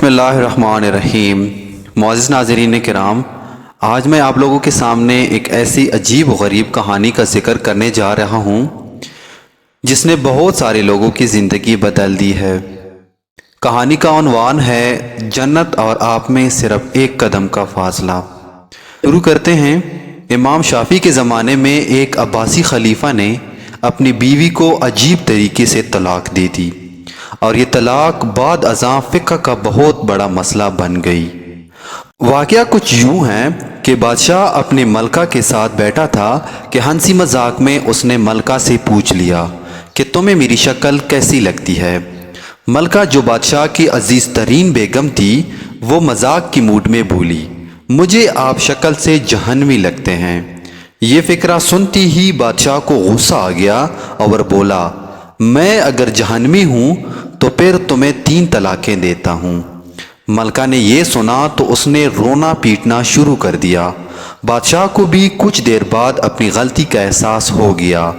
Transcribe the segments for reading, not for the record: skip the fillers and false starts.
بسم اللہ الرحمن الرحیم۔ معزز ناظرین کرام، آج میں آپ لوگوں کے سامنے ایک ایسی عجیب و غریب کہانی کا ذکر کرنے جا رہا ہوں جس نے بہت سارے لوگوں کی زندگی بدل دی ہے۔ کہانی کا عنوان ہے جنت اور آپ میں صرف ایک قدم کا فاصلہ۔ شروع کرتے ہیں۔ امام شافعی کے زمانے میں ایک عباسی خلیفہ نے اپنی بیوی کو عجیب طریقے سے طلاق دے دی اور یہ طلاق بعد ازاں فقہ کا بہت بڑا مسئلہ بن گئی۔ واقعہ کچھ یوں ہے کہ بادشاہ اپنی ملکہ کے ساتھ بیٹھا تھا کہ ہنسی مذاق میں اس نے ملکہ سے پوچھ لیا کہ تمہیں میری شکل کیسی لگتی ہے۔ ملکہ جو بادشاہ کی عزیز ترین بیگم تھی وہ مذاق کی موڈ میں بولی، مجھے آپ شکل سے جہنمی لگتے ہیں۔ یہ فکرہ سنتی ہی بادشاہ کو غصہ آ گیا اور بولا، میں اگر جہنمی ہوں تو پھر تمہیں 3 طلاقیں دیتا ہوں۔ ملکہ نے یہ سنا تو اس نے رونا پیٹنا شروع کر دیا۔ بادشاہ کو بھی کچھ دیر بعد اپنی غلطی کا احساس ہو گیا۔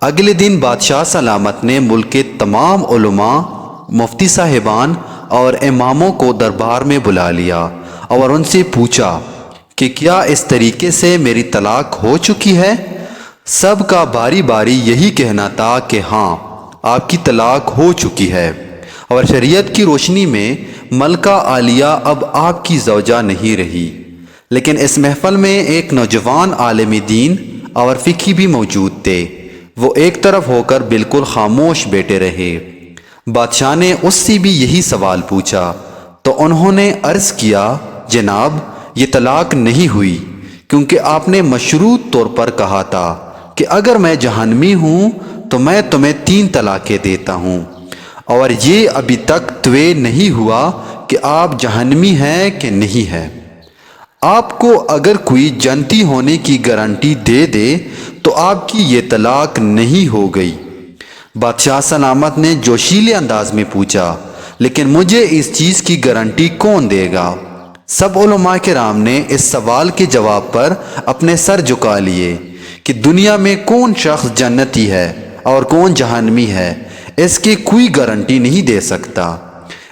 اگلے دن بادشاہ سلامت نے ملک کے تمام علماء، مفتی صاحبان اور اماموں کو دربار میں بلا لیا اور ان سے پوچھا کہ کیا اس طریقے سے میری طلاق ہو چکی ہے؟ سب کا باری باری یہی کہنا تھا کہ ہاں، آپ کی طلاق ہو چکی ہے، اور شریعت کی روشنی میں ملکہ عالیہ اب آپ کی زوجہ نہیں رہی۔ لیکن اس محفل میں ایک نوجوان عالم دین اور فقی بھی موجود تھے۔ وہ ایک طرف ہو کر بالکل خاموش بیٹھے رہے۔ بادشاہ نے اس سے بھی یہی سوال پوچھا تو انہوں نے عرض کیا، جناب یہ طلاق نہیں ہوئی، کیونکہ آپ نے مشروط طور پر کہا تھا کہ اگر میں جہنمی ہوں تو میں تمہیں 3 طلاقیں دیتا ہوں، اور یہ ابھی تک طے نہیں ہوا کہ آپ جہنمی ہیں کہ نہیں ہیں۔ آپ کو اگر کوئی جنتی ہونے کی گارنٹی دے دے تو آپ کی یہ طلاق نہیں ہو گئی۔ بادشاہ سلامت نے جوشیلے انداز میں پوچھا، لیکن مجھے اس چیز کی گارنٹی کون دے گا؟ سب علماء کرام نے اس سوال کے جواب پر اپنے سر جھکا لیے کہ دنیا میں کون شخص جنتی ہے اور کون جہنمی ہے، اس کی کوئی گارنٹی نہیں دے سکتا۔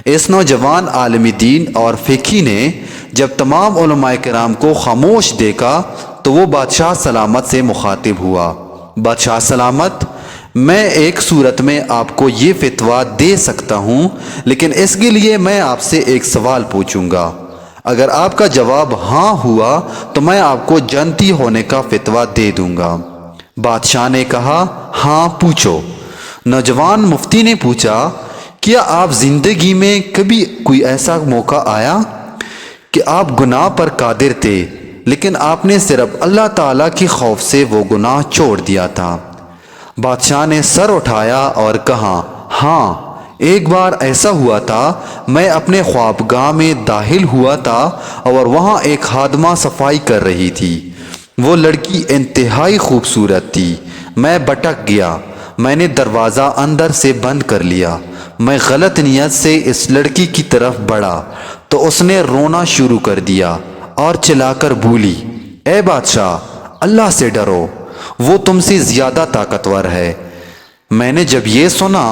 اس نوجوان عالم دین اور فقی نے جب تمام علماء کرام کو خاموش دیکھا تو وہ بادشاہ سلامت سے مخاطب ہوا، بادشاہ سلامت، میں ایک صورت میں آپ کو یہ فتویٰ دے سکتا ہوں، لیکن اس کے لیے میں آپ سے ایک سوال پوچھوں گا۔ اگر آپ کا جواب ہاں ہوا تو میں آپ کو جنتی ہونے کا فتویٰ دے دوں گا۔ بادشاہ نے کہا، ہاں پوچھو۔ نوجوان مفتی نے پوچھا، کیا آپ زندگی میں کبھی کوئی ایسا موقع آیا کہ آپ گناہ پر قادر تھے لیکن آپ نے صرف اللہ تعالیٰ کی خوف سے وہ گناہ چھوڑ دیا تھا؟ بادشاہ نے سر اٹھایا اور کہا، ہاں، ایک بار ایسا ہوا تھا، میں اپنے خوابگاہ میں داخل ہوا تھا اور وہاں ایک خادمہ صفائی کر رہی تھی۔ وہ لڑکی انتہائی خوبصورت تھی۔ میں بھٹک گیا، میں نے دروازہ اندر سے بند کر لیا۔ میں غلط نیت سے اس لڑکی کی طرف بڑھا تو اس نے رونا شروع کر دیا اور چلا کر بولی، اے بادشاہ، اللہ سے ڈرو، وہ تم سے زیادہ طاقتور ہے۔ میں نے جب یہ سنا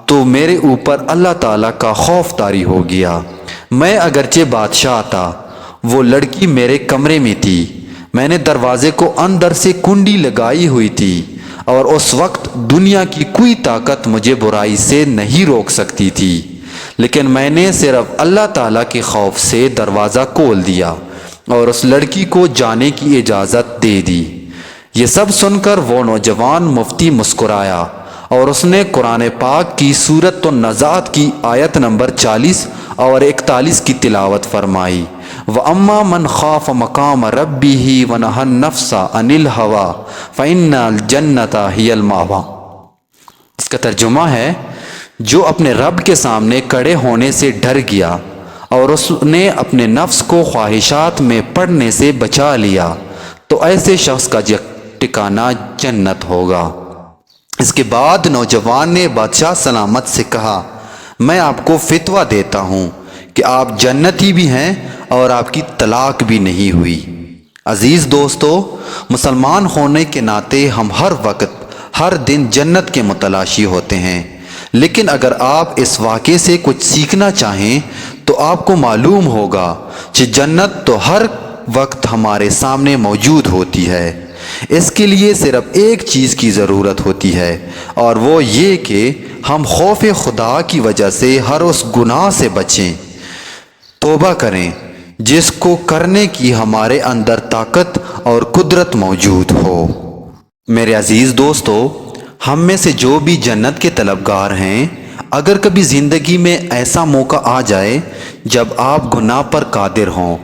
تو میرے اوپر اللہ تعالیٰ کا خوف طاری ہو گیا۔ میں اگرچہ بادشاہ تھا، وہ لڑکی میرے کمرے میں تھی، میں نے دروازے کو اندر سے کنڈی لگائی ہوئی تھی اور اس وقت دنیا کی کوئی طاقت مجھے برائی سے نہیں روک سکتی تھی، لیکن میں نے صرف اللہ تعالیٰ کے خوف سے دروازہ کھول دیا اور اس لڑکی کو جانے کی اجازت دے دی۔ یہ سب سن کر وہ نوجوان مفتی مسکرایا اور اس نے قرآن پاک کی سورۃ النازعات کی آیت نمبر 40 اور 41 کی تلاوت فرمائی، وَأَمَّا مَنْ خَافَ مَقَامَ رَبِّهِ وَنَهَى النَّفْسَ عَنِ الْهَوَىٰ فَإِنَّ الْجَنَّةَ هِيَ الْمَأْوَىٰ۔ اس کا ترجمہ ہے، جو اپنے رب کے سامنے کھڑے ہونے سے ڈر گیا اور اس نے اپنے نفس کو خواہشات میں پڑنے سے بچا لیا تو ایسے شخص کا ٹھکانہ جنت ہوگا۔ اس کے بعد نوجوان نے بادشاہ سلامت سے کہا، میں آپ کو فتویٰ دیتا ہوں کہ آپ جنتی بھی ہیں اور آپ کی طلاق بھی نہیں ہوئی۔ عزیز دوستو، مسلمان ہونے کے ناطے ہم ہر وقت ہر دن جنت کے متلاشی ہوتے ہیں، لیکن اگر آپ اس واقعے سے کچھ سیکھنا چاہیں تو آپ کو معلوم ہوگا کہ جنت تو ہر وقت ہمارے سامنے موجود ہوتی ہے۔ اس کے لیے صرف ایک چیز کی ضرورت ہوتی ہے، اور وہ یہ کہ ہم خوف خدا کی وجہ سے ہر اس گناہ سے بچیں، توبہ کریں جس کو کرنے کی ہمارے اندر طاقت اور قدرت موجود ہو۔ میرے عزیز دوستو، ہم میں سے جو بھی جنت کے طلبگار ہیں، اگر کبھی زندگی میں ایسا موقع آ جائے جب آپ گناہ پر قادر ہوں،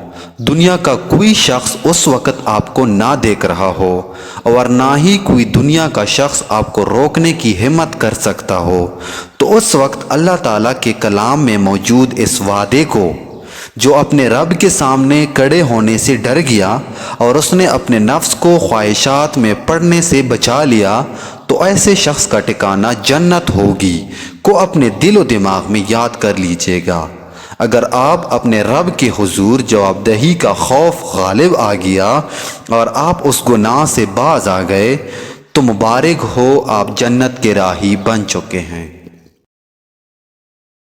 دنیا کا کوئی شخص اس وقت آپ کو نہ دیکھ رہا ہو، اور نہ ہی کوئی دنیا کا شخص آپ کو روکنے کی ہمت کر سکتا ہو، تو اس وقت اللہ تعالیٰ کے کلام میں موجود اس وعدے کو، جو اپنے رب کے سامنے کھڑے ہونے سے ڈر گیا اور اس نے اپنے نفس کو خواہشات میں پڑنے سے بچا لیا، تو ایسے شخص کا ٹھکانہ جنت ہوگی، کو اپنے دل و دماغ میں یاد کر لیجئے گا۔ اگر آپ اپنے رب کے حضور جواب دہی کا خوف غالب آ گیا اور آپ اس گناہ سے باز آ گئے، تو مبارک ہو، آپ جنت کے راہی بن چکے ہیں۔